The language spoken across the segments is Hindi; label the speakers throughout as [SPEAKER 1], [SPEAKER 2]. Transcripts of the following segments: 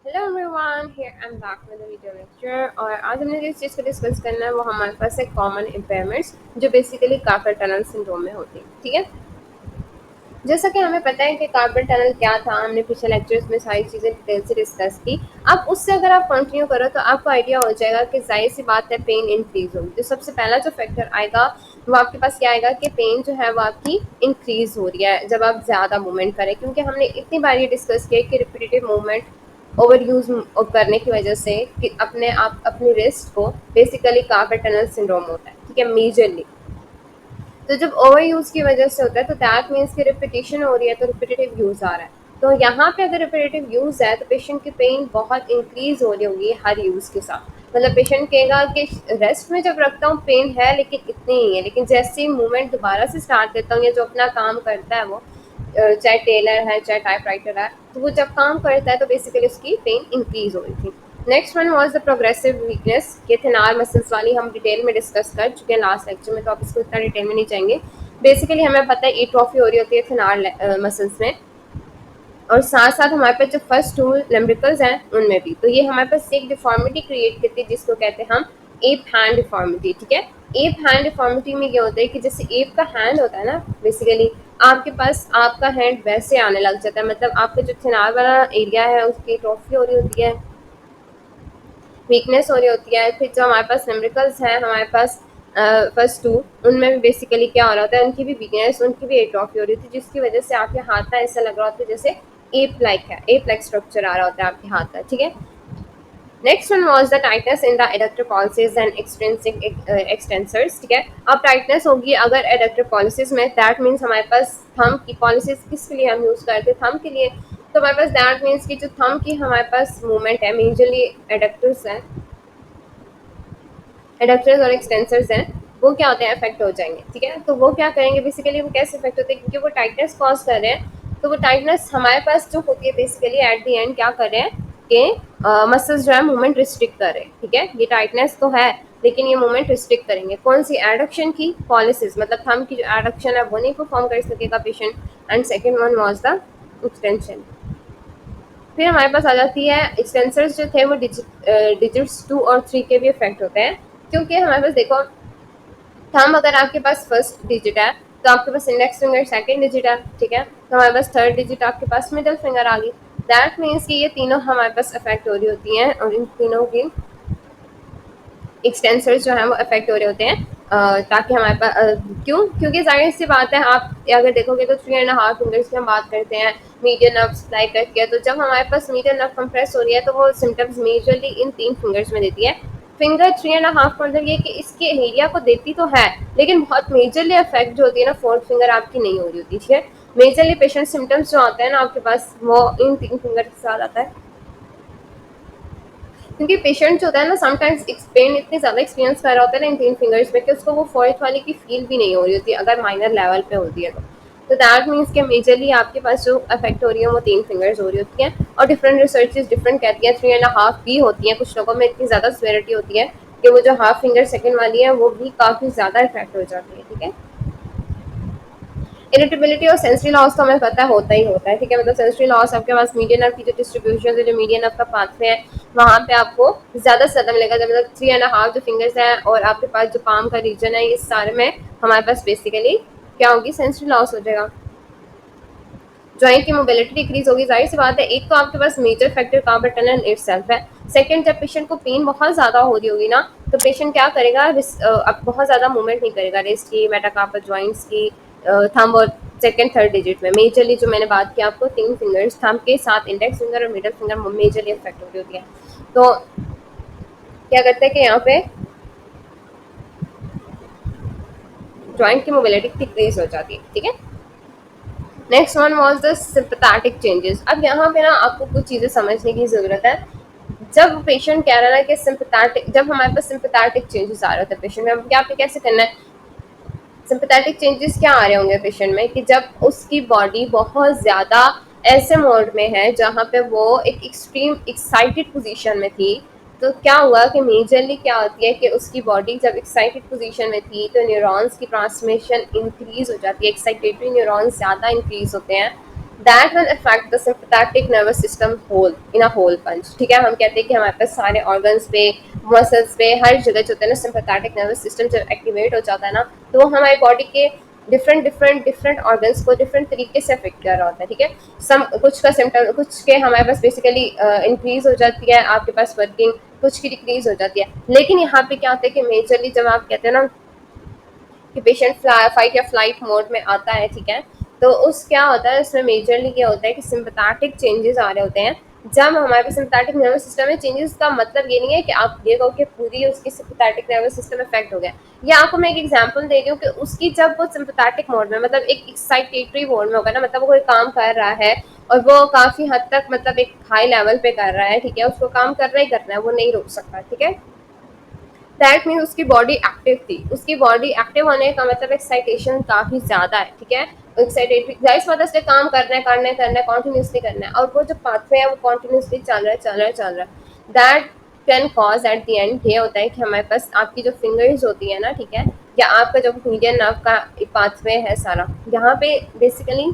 [SPEAKER 1] Hello everyone, here I am back with a video lecture. और आज हमने जिस चीज़ को डिस्कस करना है वो हमारे पास है कॉमन इम्पेयरमेंट्स जो बेसिकली कार्पल टनल सिंड्रोम में होती है। ठीक है, जैसा कि हमें पता है कि कार्पल टनल क्या था, हमने पिछले लेक्चर्स में सारी चीज़ें डिटेल से डिस्कस की। अब उससे अगर आप कंटिन्यू करो तो आपको आइडिया हो जाएगा कि जाहिर सी बात है पेन इंक्रीज होगी। तो सबसे पहला जो फैक्टर आएगा वो आपके पास क्या आएगा कि पेन जो है वो आपकी इंक्रीज हो रही है जब आप ज़्यादा मूवमेंट करें, क्योंकि हमने इतनी बार ये डिस्कस किया कि रिपीटेटिव मूवमेंट ओवर यूज करने की वजह से कि अपने आप अपनी रिस्ट को बेसिकली कार्पल टनल सिंड्रोम होता है। ठीक है, मेजरली तो जब ओवर यूज की वजह से होता है तो दैट मीन्स कि रिपीटेशन हो रही है, तो रिपीटेटिव यूज आ रहा है। तो यहाँ पे अगर रिपीटेटिव यूज है तो पेशेंट की पेन बहुत इंक्रीज हो रही होगी हर यूज के साथ। मतलब पेशेंट कहेगा कि रेस्ट में जब रखता हूँ पेन है लेकिन इतनी ही है, लेकिन जैसे ही मूवमेंट दोबारा से स्टार्ट करता हूँ या जो अपना काम करता है वो चाहे टेलर है चाहे टाइप राइटर है, तो वो जब काम करता है तो बेसिकली उसकी पेन इंक्रीज हो रही थी। Next one was the progressive weakness. ये थिनार मसल्स वाली हम डिटेल में डिस्कस कर चुके हैं लास्ट लेक्चर में, तो आप इसको इतना डिटेल में नहीं जाएंगे। बेसिकली हमें पता है एट्रोफी हो रही होती है थिनार मसल्स में, और साथ साथ हमारे पास जो फर्स्ट टू लम्ब्रिकल्स हैं उनमें भी। तो ये हमारे पास एक डिफॉर्मिटी क्रिएट करती है जिसको कहते हैं हम एप हैंड डिफॉर्मिटी। ठीक है, एप हैंड डिफॉर्मिटी में ये होता है कि जैसे एप का हैंड होता है ना, बेसिकली आपके पास आपका हैंड वैसे आने लग जाता है। मतलब आपका जो थिनार वाला एरिया है उसकी एट्रोफी हो रही होती है, वीकनेस हो रही होती है। फिर जो हमारे पास न्यूमेरिकल्स हैं हमारे पास फर्स्ट टू, उनमें भी बेसिकली क्या हो रहा होता है, उनकी भी वीकनेस उनकी भी एट्रोफी हो रही थी, जिसकी वजह से आपके हाथ में ऐसा लग रहा होता है जैसे एप लाइक है, एप लाइक स्ट्रक्चर आ रहा होता है आपके हाथ का। ठीक है, next one was the tightness in the adductor policies and extrinsic extensors. ठीक है, अब टाइटनेस होगी अगर एडक्टर पॉलिसीज में, दैट मीन्स हमारे पास थंब की पॉलिसीज किसके लिए हम यूज करते हैं, थंब के लिए। तो हमारे पास दैट मीन्स कि जो थंब की हमारे पास मूवमेंट है मेजरली एडक्टर्स हैं, एडेप्टर्स और एक्सटेंसर्स हैं, वो क्या होते हैं अफेक्ट हो जाएंगे। ठीक है, तो वो क्या करेंगे बेसिकली, वो कैसे अफेक्ट होते हैं, क्योंकि वो टाइटनेस कॉज कर रहे हैं। तो वो टाइटनेस हमारे पास जो होती है बेसिकली एट द एंड क्या कर रहे हैं कि मसल्स जो है मूवमेंट रिस्ट्रिक्ट कर रहे हैं। ठीक है, ये टाइटनेस तो है लेकिन ये मूवमेंट रिस्ट्रिक्ट करेंगे कौन सी, एडक्शन की पॉलिसीज, मतलब थंब की जो एडक्शन है वो नहीं परफॉर्म कर सकेगा patient. And second one was the extension. फिर हमारे पास आ जाती है एक्सटेंसर्स जो थे वो डिजिट्स 2 और 3 के भी इफेक्ट होते हैं, क्योंकि हमारे पास देखो थंब अगर आपके पास फर्स्ट डिजिट है तो आपके पास इंडेक्स फिंगर सेकंड डिजिट है। ठीक है, तो हमारे पास थर्ड डिजिट आपके पास मिडिल फिंगर आ गई। दैट मीन्स कि ये तीनों हमारे पास अफेक्ट हो रही होती हैं और इन तीनों की एक्सटेंसर्स जो हैं वो अफेक्ट हो रहे होते हैं। ताकि हमारे पास क्यों, क्योंकि जाहिर सी बात है आप अगर देखोगे तो 3.5 फिंगर्स की हम बात करते हैं मीडियन नर्व सप्लाई करके, तो जब हमारे पास मीडियन नर्व कंप्रेस हो रही है तो वो सिम्टम्स मेजरली इन 3 फिंगर्स में देती है। फिंगर 3.5 का मतलब ये कि इसके एरिया को देती तो है लेकिन बहुत मेजरली अफेक्ट जो होती है ना फोर्थ फिंगर आपकी नहीं हो रही होती। ठीक है, मेजरली पेशेंट सिम्टम्स जो आते हैं ना आपके पास वो इन 3 फिंगर के साथ आता है, क्योंकि पेशेंट जो होता है ना समटाइम्स पेन इतनी ज़्यादा एक्सपीरियंस कर रहा होता है ना इन 3 फिंगर्स में कि उसको वो फोर्थ वाले की फील भी नहीं हो रही होती अगर माइनर लेवल पे होती है तो दैट मीन्स कि मेजरली आपके पास जो अफेक्ट हो रही है वो 3 फिंगर्स हो रही होती हैं। और डिफरेंट रिसर्चेज डिफरेंट कहती हैं 3.5 भी होती हैं, कुछ लोगों में इतनी ज़्यादा सिवियरिटी होती है कि वो जो हाफ फिंगर सेकेंड वाली है वो भी काफ़ी ज़्यादा इफेक्ट हो जाती है। ठीक है, इरिटेबिलिटी और सेंसरी लॉस तो हमें पता होता ही होता है। ठीक है, मतलब सेंसरी लॉस आपके पास मीडियन नर्व की जो डिस्ट्रीब्यूशन है, जो मीडियन नर्व का पाथवे है वहाँ पे आपको ज़्यादा से ज़्यादा मिलेगा। जब मतलब 3.5 जो फिंगर्स हैं और आपके पास जो पाम का रीजन है, ये सारे में हमारे पास बेसिकली क्या होगी, सेंसरी लॉस हो जाएगा। जॉइंट की मोबिलिटी डिक्रीज होगी। जाहिर सी बात है, एक तो आपके पास major factor carpal tunnel itself है। सेकंड, जब पेशेंट को पेन बहुत ज़्यादा हो रही होगी ना तो पेशेंट क्या करेगा, अब बहुत ज़्यादा मूवमेंट नहीं करेगा रिस्ट की, मेटाकार्पल जॉइंट्स की, थंब और सेकंड थर्ड डिजिट में। मेजरली जो मैंने बात की आपको 3 फिंगर्स थंब के साथ इंडेक्स फिंगर और मिडल फिंगर मेजरली अफेक्ट हो रही होती है। तो क्या करते हैं कि यहाँ पे जॉइंट की मोबिलिटी डिक्रीज हो जाती है। ठीक है, next one was the sympathetic changes. अब यहाँ पे ना आपको कुछ चीज़ें समझने की ज़रूरत है। जब पेशेंट कह रहा है ना कि सिंपैथेटिक, जब हमारे पास सिंपैथेटिक चेंजेस आ रहे होते हैं पेशेंट में, हम क्या पे कैसे करना है, सिंपैथेटिक चेंजेस क्या आ रहे होंगे पेशेंट में कि जब उसकी बॉडी बहुत ज़्यादा ऐसे मोड में है जहाँ पे वो एक एक्सट्रीम एक्साइटेड पोजीशन में थी। तो क्या हुआ कि मेजरली क्या होती है कि उसकी बॉडी जब एक्साइटेड पोजीशन में थी तो न्यूरॉन्स की ट्रांसमिशन इंक्रीज हो जाती है, एक्साइटेटरी न्यूरॉन्स ज़्यादा इंक्रीज होते हैं। That will affect the sympathetic nervous system whole in a whole punch. ठीक है, हम कहते हैं कि हमारे पास सारे ऑर्गन्स पे, मसल्स पे, हर जगह जो होता है ना, सिंपैथेटिक नर्वस सिस्टम जब एक्टिवेट हो जाता है ना, तो वो हमारे बॉडी के डिफरेंट ऑर्गन्स को डिफरेंट तरीके से अफेक्ट कर रहा होता है। ठीक है, सम कुछ का सिम्टम, कुछ के हमारे पास बेसिकली इंक्रीज हो जाती है आपके पास वर्किंग, कुछ की डिक्रीज हो जाती है। लेकिन यहाँ पे क्या होता है कि मेजरली जब आप कहते हैं ना कि पेशेंट फाइट या फ्लाइट मोड में आता है, ठीक है, तो उस क्या होता है, उसमें मेजरली क्या होता है कि सिम्पैथेटिक चेंजेस आ रहे होते हैं। जब हमारे पास सिम्पैथेटिक नर्वस सिस्टम में चेंजेस का मतलब ये नहीं है कि आप ये कहो कि पूरी उसकी सिम्पैथेटिक नर्वस सिस्टम इफेक्ट हो गया। या आपको मैं एक एग्जांपल दे रही हूँ कि उसकी जब वो सिम्पैथेटिक मोड में, मतलब एक एक्साइटेटरी मोड में होगा ना, मतलब वो कोई काम कर रहा है और वो काफी हद तक मतलब एक हाई लेवल पे कर रहा है, ठीक है, उसको काम करना ही करना है, वो नहीं रोक सकता। ठीक है, दैट मीन उसकी बॉडी एक्टिव थी, उसकी बॉडी एक्टिव होने का मतलब एक्साइटेशन काफी ज्यादा है। ठीक है, एक्साइटेड जाहिर सी बात है, इसलिए काम करना है कॉन्टिन्यूसली करना है, और वो जो पाथवे है वो कॉन्टिन्यूसली चल रहा है। That can cause at the end ये होता है कि हमारे पास आपकी जो फिंगर्स होती है ना, ठीक है, या आपका जो मीडियन नर्व का पाथवे है सारा, यहाँ पे बेसिकली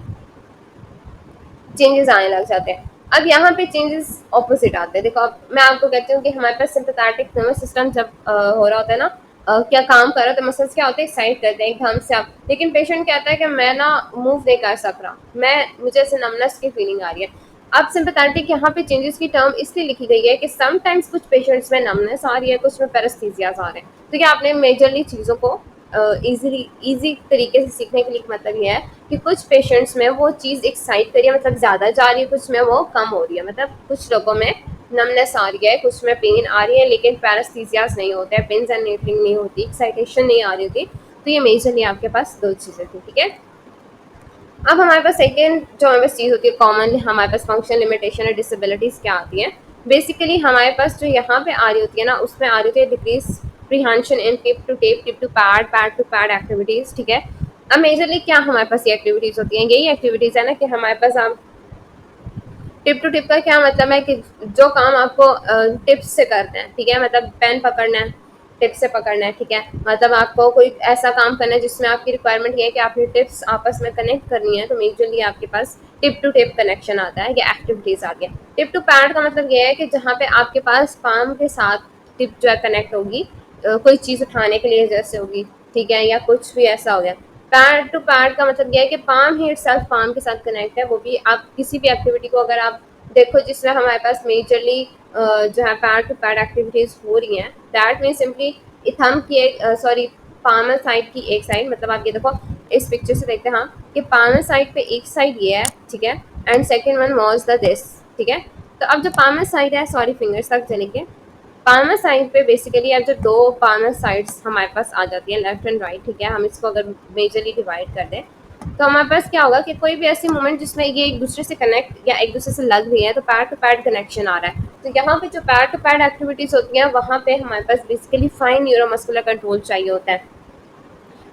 [SPEAKER 1] चेंजेस आने लग जाते हैं। अब यहाँ पे चेंजेस ऑपोजिट आते हैं। देखो, अब मैं आपको कहती हूँ कि हमारे पास सिंपैथेटिक नर्वस सिस्टम जब हो रहा होता है ना, क्या काम कर रहा है, तो मसल्स क्या होते हैं, एक्साइट करते हैं एकदम से आप, लेकिन पेशेंट कहता है कि मैं ना मूव नहीं कर सक रहा, मैं मुझे ऐसे नमनेस की फीलिंग आ रही है। अब सिंपैथेटिक यहाँ पे चेंजेस की टर्म इसलिए लिखी गई है कि समटाइम्स कुछ पेशेंट्स में नमनेस आ रही है, कुछ में पैरास्थीसियाज आ रहे हैं। तो क्या आपने मेजरली चीज़ों को इजी तरीके से सीखने के लिए मतलब ये है कि कुछ पेशेंट्स में वो चीज़ एक्साइट करिए, मतलब ज़्यादा जा रही है, कुछ में वो कम हो रही है, मतलब कुछ लोगों में नमनेस आ रही है, कुछ में पेन आ रही है, लेकिन पैरास्थीसियास नहीं होता है, पिंस एंड नीडलिंग नहीं होती, एक्साइटेशन नहीं आ रही होती। तो ये मेजरली आपके पास दो चीज़ें थी। ठीक है, अब हमारे पास सेकेंड जो हमारे पास चीज़ होती है कॉमन, हमारे पास फंक्शन लिमिटेशन और डिसेबिलिटीज़ क्या आती है। बेसिकली हमारे पास जो यहाँ पे आ रही होती है ना, उसमें आ रही होती है decrease prehension in tip to pad to pad activities. ठीक है, अब मेजरली क्या हमारे पास ये एक्टिविटीज़ होती हैं, यही एक्टिविटीज़ है ना कि हमारे पास आप टिप टू टिप का क्या मतलब है कि जो काम आपको टिप्स से करना है, ठीक है, मतलब पेन पकड़ना है, टिप से पकड़ना है। ठीक है, मतलब आपको कोई ऐसा काम करना है जिसमें आपकी रिक्वायरमेंट ये है कि आपने टिप्स आपस में कनेक्ट करनी है, तो मेजरली आपके पास टिप टू टिप कनेक्शन आता है या एक्टिविटीज आती है। टिप टू पैड का मतलब ये है कि जहाँ पे आपके पास पाम के साथ टिप जो है कनेक्ट होगी, कोई चीज़ उठाने के लिए जैसे होगी, ठीक है, या कुछ भी ऐसा हो गया। पैड टू पैड का मतलब यह है कि पाम ही इटसेल्फ पाम के साथ कनेक्ट है, वो भी आप किसी भी एक्टिविटी को अगर आप देखो जिसमें हमारे पास मेजरली जो है पैड टू पैड एक्टिविटीज हो रही हैं, दैट मीन सिंपली थंब की एक सॉरी पामर साइड की एक साइड, मतलब आप ये देखो इस पिक्चर से देखते हैं हाँ कि पामर साइड पे एक साइड ये है, ठीक है, and second one was the this. ठीक है, तो अब जो पामर साइड है, सॉरी फिंगर्स तक चलेंगे, पाल्मर साइड पे बेसिकली अब जो दो पाल्मर साइड्स हमारे पास आ जाती है, लेफ्ट एंड राइट। ठीक है, हम इसको अगर मेजरली डिवाइड कर दें तो हमारे पास क्या होगा कि कोई भी ऐसी मूवमेंट जिसमें ये एक दूसरे से कनेक्ट या एक दूसरे से लग रही है, तो पैड टू पैड कनेक्शन आ रहा है। तो यहाँ पे जो पैड टू पैड एक्टिविटीज होती हैं, वहाँ पे हमारे पास बेसिकली फाइन न्यूरोमस्कुलर कंट्रोल चाहिए होता है,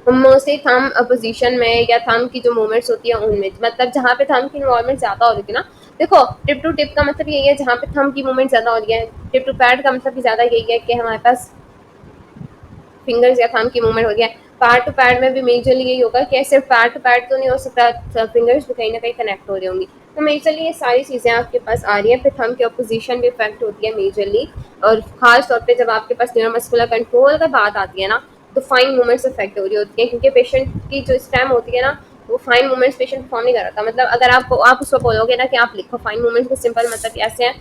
[SPEAKER 1] मोस्टली थंब पोजीशन में या थंब की जो मूवमेंट्स होती है उनमें, मतलब जहाँ पे थंब की इन्वॉल्वमेंट ज़्यादा हो रही थी ना। देखो, टिप टू टिप का मतलब यही है जहाँ पे थंब की मूवमेंट ज़्यादा हो रही है, टिप टू पैड का मतलब भी ज़्यादा यही है कि हमारे पास फिंगर्स या थंब की मूवमेंट हो गया। पैड टू पैड में भी मेजरली यही होगा कि सिर्फ पैड टू पैड तो नहीं हो सकता, फिंगर्स भी कहीं ना कहीं कनेक्ट हो रही होंगी। तो मेजरली ये सारी चीज़ें आपके पास आ रही हैं। फिर थंब की अपोजिशन भी इफेक्ट होती है मेजरली, और खास तौर पे जब आपके पास न्यूरोमस्कुलर कंट्रोल का बात आती है ना, तो फाइन मूवमेंट्स इफेक्ट हो रही होती है, क्योंकि पेशेंट की जो स्टैम होती है ना, वो फाइन मूवमेंट्स पेशेंट परफॉर्म नहीं कर रहा था। मतलब अगर आप उसको बोलोगे ना कि आप लिखो फाइन मूवमेंट्स को, सिंपल मतलब ऐसे है,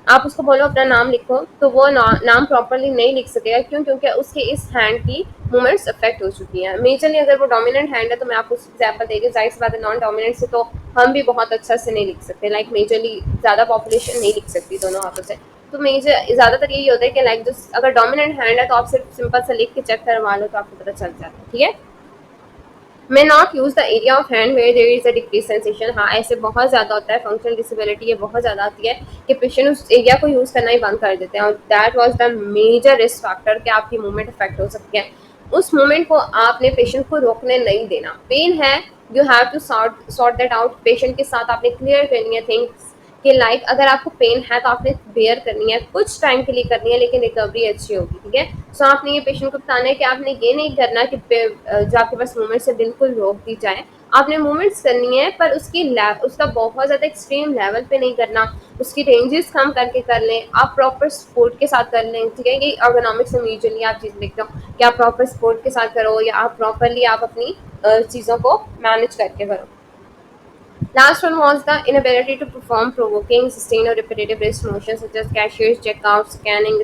[SPEAKER 1] आप उसको बोलो अपना नाम लिखो, तो वो नाम प्रॉपरली नहीं लिख सकेगा। क्यों? क्योंकि उसके इस हैंड की मूवमेंट्स अफेक्ट हो चुकी हैं। मेजरली अगर वो डोमिनेंट हैंड है तो मैं आपको एग्जाम्पल दे रही हूँ, जाहिर सी बात है नॉन डोमिनेंट से तो हम भी बहुत अच्छा से नहीं लिख सकते, लाइक मेजरली ज़्यादा पॉपुलेशन नहीं लिख सकती दोनों हाथों से। तो मेजर ज़्यादातर यही होता है कि लाइक जो अगर डोमिनेंट हैंड है तो आप सिर्फ सिंपल से लिख के चेक करवा लो तो आपको पता चल जाता है। ठीक है, may not use the area of hand where there is a decreased sensation। हाँ, ऐसे बहुत ज़्यादा होता है, फंक्शनल डिसेबिलिटी ये बहुत ज़्यादा आती है कि पेशेंट उस एरिया को यूज़ करना ही बंद कर देते हैं, और that was the major risk factor कि आपकी मूवमेंट इफेक्ट हो सकती है। उस मूवमेंट को आपने पेशेंट को रोकने नहीं देना। पेन है, you have to sort that out, patient के साथ आपने क्लियर करनी है थिंग्स कि लाइक अगर आपको पेन है तो आपने बेयर करनी है, कुछ टाइम के लिए करनी है, लेकिन रिकवरी अच्छी होगी, ठीक है। सो आपने ये पेशेंट को बताना है कि आपने ये नहीं करना कि जो आपके पास मूवमेंट्स है बिल्कुल रोक दी जाए, आपने मूवमेंट्स करनी है पर उसका बहुत ज़्यादा एक्सट्रीम लेवल पे नहीं करना, उसकी रेंजेस कम करके कर लें, आप प्रॉपर सपोर्ट के साथ कर लें, ठीक है। ये अर्गोनॉमिक्स में यूजुअली आप चीज़ देखते हो कि आप प्रॉपर सपोर्ट के साथ करो या आप प्रॉपरली आप अपनी चीज़ों को मैनेज करके करो। Last one was the inability to perform provoking, sustained, or repetitive wrist motions such as cashiers, checkout, scanning,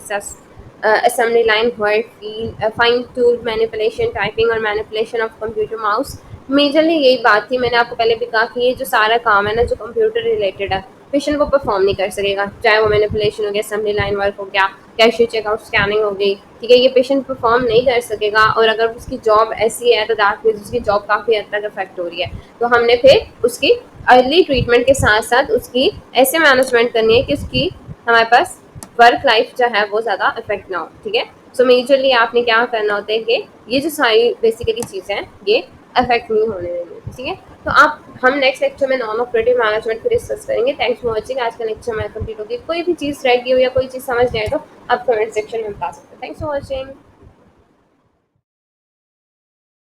[SPEAKER 1] assembly line, word, feel, fine-tuned manipulation, typing और manipulation of computer mouse. Majorly यही बात थी, मैंने आपको पहले भी कहा कि ये जो सारा काम है ना जो कंप्यूटर रिलेटेड है, पेशेंट वो परफॉर्म नहीं कर सकेगा, चाहे वो मैनिपुलेशन हो गया, असेंबली लाइन वर्क हो गया, कैशियर चेकआउट स्कैनिंग हो गई, ठीक है। ये पेशेंट परफॉर्म नहीं कर सकेगा और अगर उसकी जॉब ऐसी है तो दैट मीन्स उसकी जॉब काफ़ी हद तक अफेक्ट हो रही है। तो हमने फिर उसकी अर्ली ट्रीटमेंट के साथ साथ उसकी ऐसे मैनेजमेंट करनी है कि उसकी हमारे पास वर्क लाइफ जो है वो ज़्यादा इफेक्ट ना हो, ठीक है। सो मेजरली आपने क्या करना होता है कि ये जो सारी बेसिकली चीज़ें हैं ये अफेक्ट नहीं होने देनी, ठीक है। तो आप हम नेक्स्ट लेक्चर में नॉन ऑपरेटिव मैनेजमेंट को डिस्कस करेंगे। Thanks for watching. आज का लेक्चर मैं कंप्लीट होगी। कोई भी चीज़ रह गई हो या कोई चीज़ समझ नहीं आए तो आप कमेंट सेक्शन में बता सकते हैं। Thanks for watching.